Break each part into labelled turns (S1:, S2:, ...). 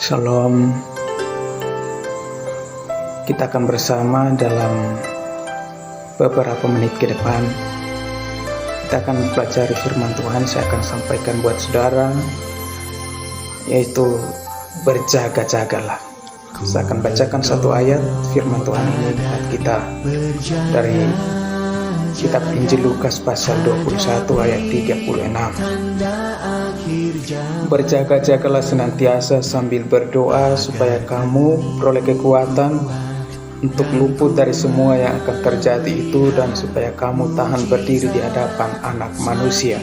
S1: Shalom. Kita akan bersama dalam beberapa menit ke depan. Kita akan pelajari firman Tuhan. Saya akan sampaikan buat saudara, yaitu berjaga-jagalah. Saya akan bacakan satu ayat firman Tuhan ini buat kita dari kitab Injil Lukas pasal 21 ayat 36. Berjaga-jagalah senantiasa sambil berdoa supaya kamu beroleh kekuatan untuk luput dari semua yang akan terjadi itu, dan supaya kamu tahan berdiri di hadapan Anak Manusia.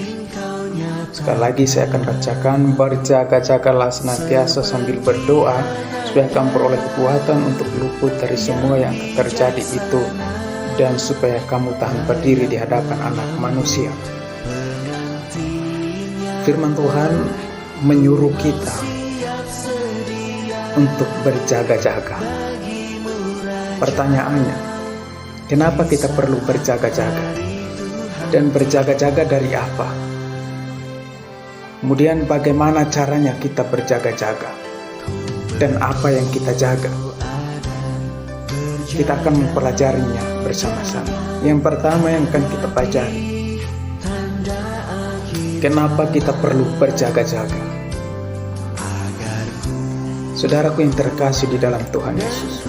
S1: Sekali lagi saya akan bacakan, berjaga-jagalah senantiasa sambil berdoa supaya kamu beroleh kekuatan untuk luput dari semua yang akan terjadi itu, dan supaya kamu tahan berdiri di hadapan Anak Manusia. Firman Tuhan menyuruh kita untuk berjaga-jaga. Pertanyaannya, kenapa kita perlu berjaga-jaga? Dan berjaga-jaga dari apa? Kemudian bagaimana caranya kita berjaga-jaga? Dan apa yang kita jaga? Kita akan mempelajarinya bersama-sama. Yang pertama yang akan kita pelajari, kenapa kita perlu berjaga-jaga? Saudaraku yang terkasih di dalam Tuhan Yesus,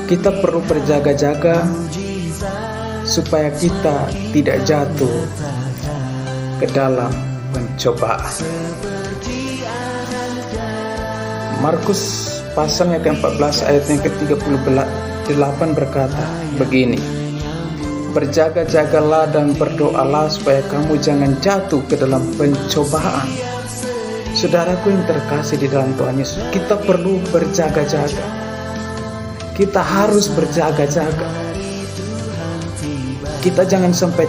S1: kita perlu berjaga-jaga supaya kita tidak jatuh ke dalam pencobaan. Markus pasalnya ke-14 ayatnya ke-38 berkata begini, berjaga-jagalah dan berdoalah supaya kamu jangan jatuh ke dalam pencobaan. Saudaraku yang terkasih di dalam Tuhan Yesus, kita perlu berjaga-jaga. Kita harus berjaga-jaga. Kita jangan sampai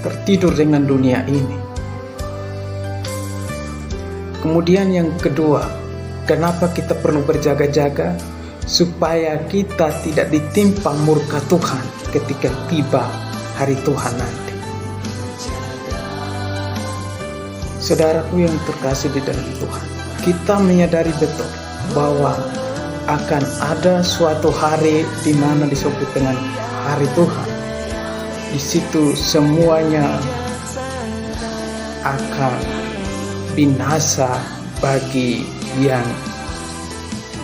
S1: tertidur dengan dunia ini. Kemudian yang kedua, kenapa kita perlu berjaga-jaga? Supaya kita tidak ditimpa murka Tuhan ketika tiba hari Tuhan nanti. Saudaraku yang terkasih di dalam Tuhan, kita menyadari betul bahwa akan ada suatu hari di mana disebut dengan hari Tuhan. Di situ semuanya akan binasa bagi yang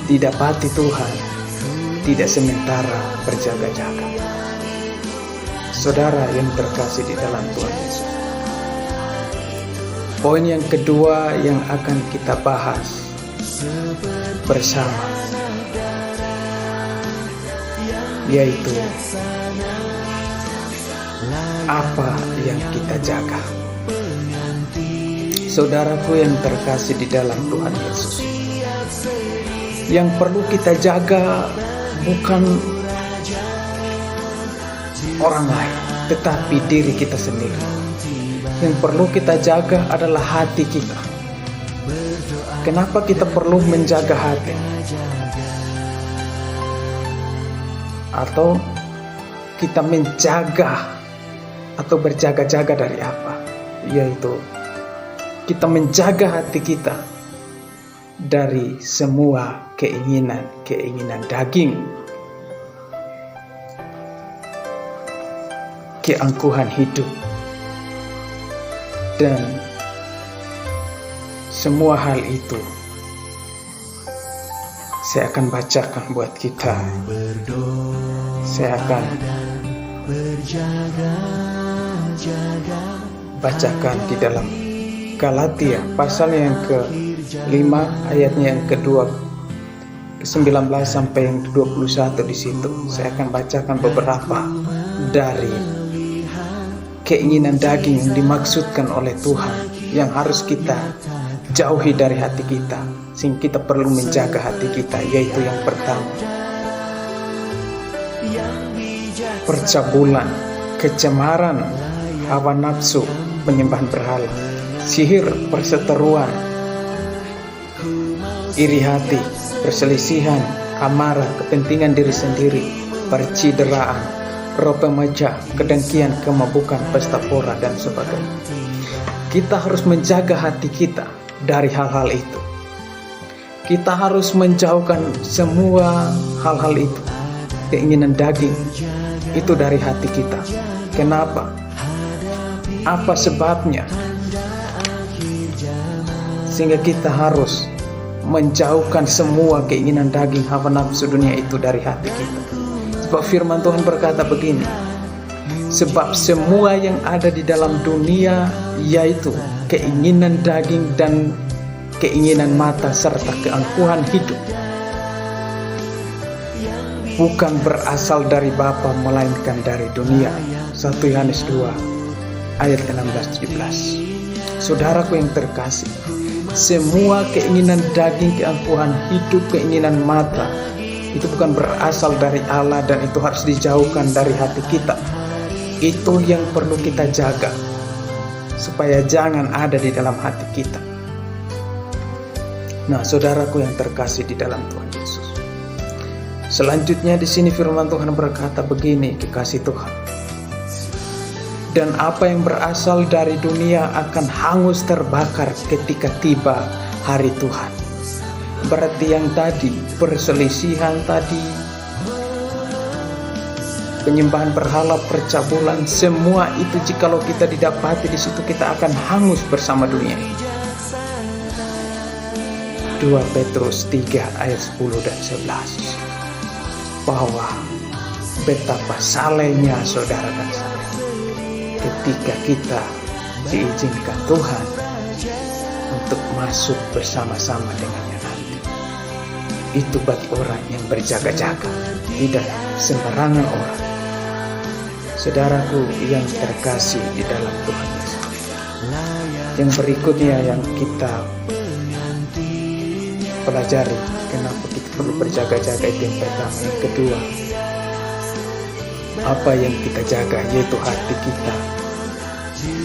S1: didapati Tuhan tidak sementara berjaga-jaga. Saudara yang terkasih di dalam Tuhan Yesus, poin yang kedua yang akan kita bahas bersama, yaitu apa yang kita jaga. Saudaraku yang terkasih di dalam Tuhan Yesus, yang perlu kita jaga bukan orang lain, tetapi diri kita sendiri. Yang perlu kita jaga adalah hati kita. Kenapa kita perlu menjaga hati? Atau kita menjaga atau berjaga-jaga dari apa? Yaitu kita menjaga hati kita dari semua keinginan daging, keangkuhan hidup, dan semua hal itu saya akan bacakan buat kita. Saya akan bacakan di dalam Galatia pasal yang ke-5 ayatnya yang ke-19 sampai yang ke-21. Di situ saya akan bacakan beberapa dari keinginan daging yang dimaksudkan oleh Tuhan yang harus kita jauhi dari hati kita, sehingga kita perlu menjaga hati kita. Yaitu yang pertama, percabulan, kecemaran, hawa nafsu, penyembahan berhala, sihir, perseteruan, iri hati, perselisihan, amarah, kepentingan diri sendiri, percideraan, roh pemecah, kedengkian, kemabukan, pesta pora, dan sebagainya. Kita harus menjaga hati kita dari hal-hal itu. Kita harus menjauhkan semua hal-hal itu, keinginan daging itu dari hati kita. Kenapa? Apa sebabnya? Sehingga kita harus menjauhkan semua keinginan daging, hawa nafsu dunia itu dari hati kita. Sebab firman Tuhan berkata begini, sebab semua yang ada di dalam dunia, yaitu keinginan daging dan keinginan mata serta keangkuhan hidup, bukan berasal dari Bapa melainkan dari dunia. 1 Yohanes 2 ayat 16-17. Saudaraku yang terkasih, semua keinginan daging, keangkuhan hidup, keinginan mata itu bukan berasal dari Allah, dan itu harus dijauhkan dari hati kita. Itu yang perlu kita jaga supaya jangan ada di dalam hati kita. Nah, saudaraku yang terkasih di dalam Tuhan Yesus, selanjutnya di sini firman Tuhan berkata begini, kekasih Tuhan, dan apa yang berasal dari dunia akan hangus terbakar ketika tiba hari Tuhan. Berarti yang tadi, perselisihan tadi, penyembahan berhala, percabulan, semua itu jikalau kita didapati di situ, kita akan hangus bersama dunia. 2 Petrus 3 ayat 10 dan 11. Bahwa betapa salehnya saudara dan saya ketika kita diizinkan Tuhan untuk masuk bersama-sama dengannya nanti. Itu bagi orang yang berjaga-jaga, tidak sembarangan orang. Saudaraku yang terkasih di dalam Tuhan Yesus, yang berikutnya yang kita pelajari, kenapa kita perlu berjaga-jaga, itu yang pertama. Yang kedua, apa yang kita jaga, yaitu hati kita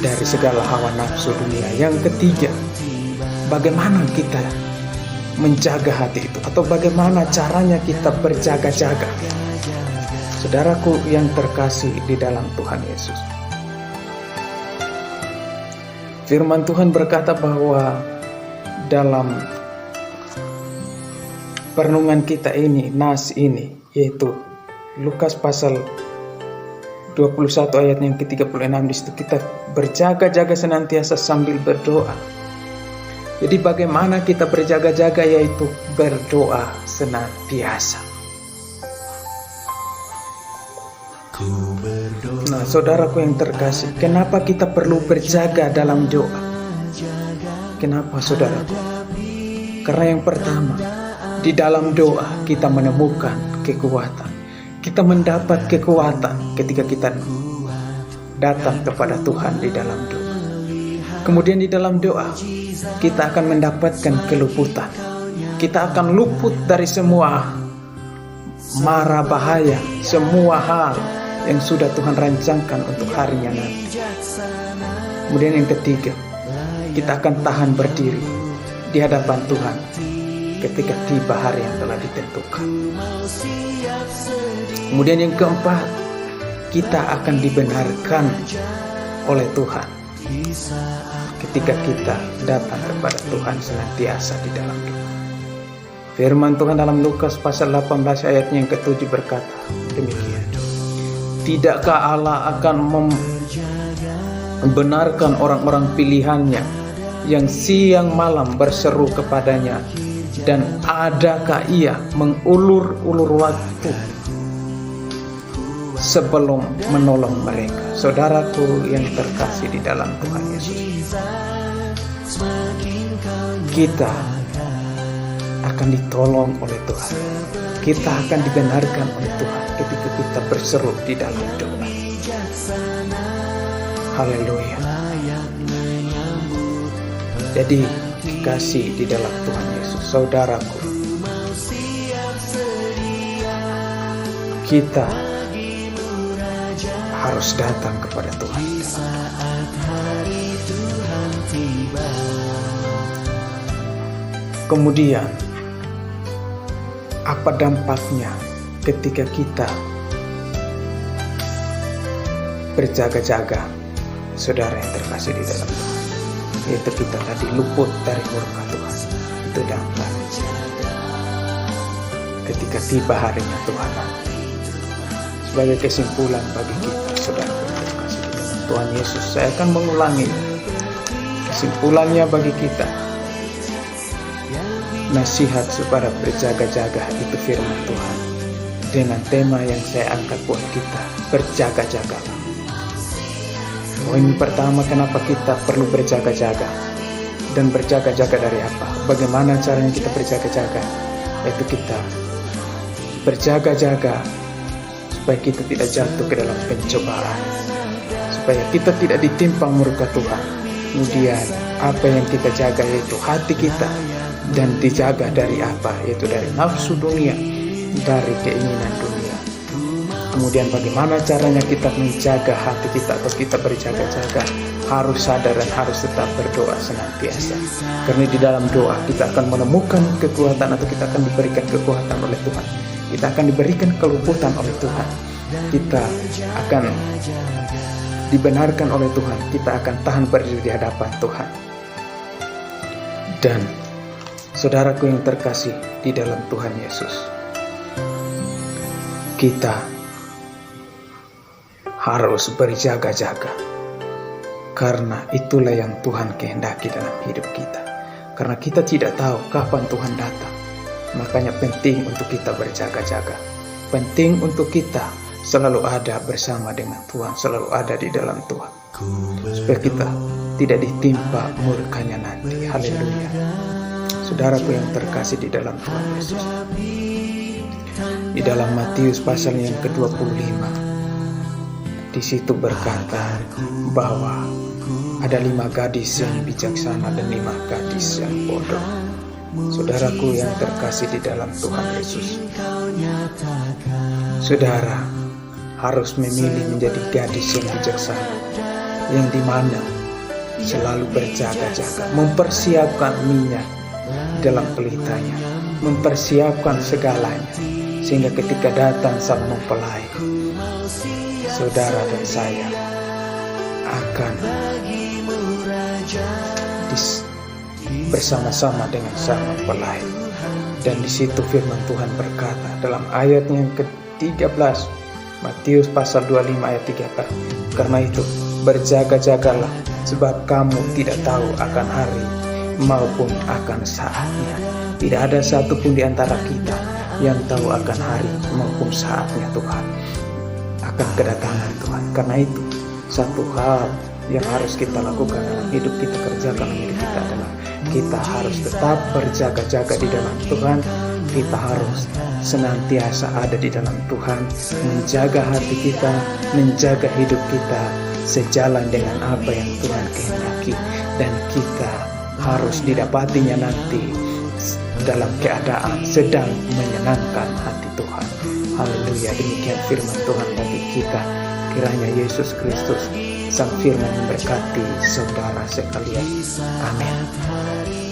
S1: dari segala hawa nafsu dunia. Yang ketiga, bagaimana kita menjaga hati itu, atau bagaimana caranya kita berjaga-jaga. Saudaraku yang terkasih di dalam Tuhan Yesus, firman Tuhan berkata bahwa dalam perenungan kita ini, nas ini, yaitu Lukas pasal 21 ayat yang ke-36, di situ kita berjaga-jaga senantiasa sambil berdoa. Jadi bagaimana kita berjaga-jaga, yaitu berdoa senantiasa. Nah, saudaraku yang terkasih, kenapa kita perlu berjaga dalam doa? Kenapa, saudaraku? Karena yang pertama, di dalam doa kita menemukan kekuatan. Kita mendapat kekuatan ketika kita datang kepada Tuhan di dalam doa. Kemudian di dalam doa kita akan mendapatkan keluputan. Kita akan luput dari semua mara bahaya, semua hal yang sudah Tuhan rancangkan untuk harinya nanti. Kemudian yang ketiga, kita akan tahan berdiri di hadapan Tuhan ketika tiba hari yang telah ditentukan. Kemudian yang keempat, kita akan dibenarkan oleh Tuhan ketika kita datang kepada Tuhan senantiasa di dalam doa. Firman Tuhan dalam Lukas pasal 18 ayat yang ke-7 berkata demikian, tidakkah Allah akan membenarkan orang-orang pilihannya yang siang malam berseru kepadanya, dan adakah ia mengulur-ulur waktu sebelum menolong mereka? Saudaraku yang terkasih di dalam Tuhan Yesus, kita akan ditolong oleh Tuhan, kita akan dibenarkan oleh Tuhan ketika kita berseru di dalam doa. Haleluya. Jadi kasih di dalam Tuhan Yesus, saudaraku, kita harus datang kepada Tuhan. Kemudian apa dampaknya ketika kita berjaga-jaga, saudara yang terkasih di dalam Tuhan? yaitu kita tadi luput dari murka Tuhan. Itu dapat ketika tiba harinya Tuhan nanti. Sebagai kesimpulan bagi kita, saudara terkasih Tuhan Yesus, saya akan mengulangi kesimpulannya bagi kita. Nasihat supaya berjaga-jaga itu firman Tuhan, dengan tema yang saya angkat buat kita, berjaga-jagalah. Poin pertama, kenapa kita perlu berjaga-jaga, dan berjaga-jaga dari apa? Bagaimana caranya kita berjaga-jaga? Yaitu kita berjaga-jaga supaya kita tidak jatuh ke dalam pencobaan, supaya kita tidak ditimpa murka Tuhan. Kemudian apa yang kita jaga yaitu hati kita, dan dijaga dari apa? Yaitu dari nafsu dunia, dari keinginan dunia. Kemudian bagaimana caranya kita menjaga hati kita atau kita berjaga-jaga? Harus sadar dan harus tetap berdoa senantiasa. Karena di dalam doa kita akan menemukan kekuatan, atau kita akan diberikan kekuatan oleh Tuhan. Kita akan diberikan keluputan oleh Tuhan. Kita akan dibenarkan oleh Tuhan. Kita akan tahan berdiri di hadapan Tuhan. Dan saudaraku yang terkasih di dalam Tuhan Yesus, kita harus berjaga-jaga, karena itulah yang Tuhan kehendaki dalam hidup kita. Karena kita tidak tahu kapan Tuhan datang, makanya penting untuk kita berjaga-jaga. Penting untuk kita selalu ada bersama dengan Tuhan, selalu ada di dalam Tuhan, supaya kita tidak ditimpa murkanya nanti. Haleluya. Saudaraku yang terkasih di dalam Tuhan Yesus, di dalam Matius pasal yang ke-25, di situ berkata bahwa ada 5 gadis yang bijaksana dan 5 gadis yang bodoh. Saudaraku yang terkasih di dalam Tuhan Yesus, saudara harus memilih menjadi gadis yang bijaksana, yang dimana selalu berjaga-jaga, mempersiapkan minyak dalam pelitanya, mempersiapkan segalanya, sehingga ketika datang sang mempelai, saudara dan saya akan bersama-sama dengan sang mempelai. Dan di situ firman Tuhan berkata dalam ayat yang ke-13, Matius pasal 25 ayat 13, karena itu berjaga-jagalah, sebab kamu tidak tahu akan hari maupun akan saatnya. Tidak ada satupun di antara kita yang tahu akan hari maupun saatnya Tuhan, akan kedatangan Tuhan. Karena itu satu hal yang harus kita lakukan dalam hidup kita, kerjakan dalam hidup kita adalah kita harus tetap berjaga-jaga di dalam Tuhan. Kita harus senantiasa ada di dalam Tuhan, menjaga hati kita, menjaga hidup kita sejalan dengan apa yang Tuhan kehendaki, dan kita harus didapatinya nanti dalam keadaan sedang menyenangkan hati Tuhan. Haleluya. Demikian firman Tuhan bagi kita. Kiranya Yesus Kristus sang firman memberkati saudara sekalian. Amin.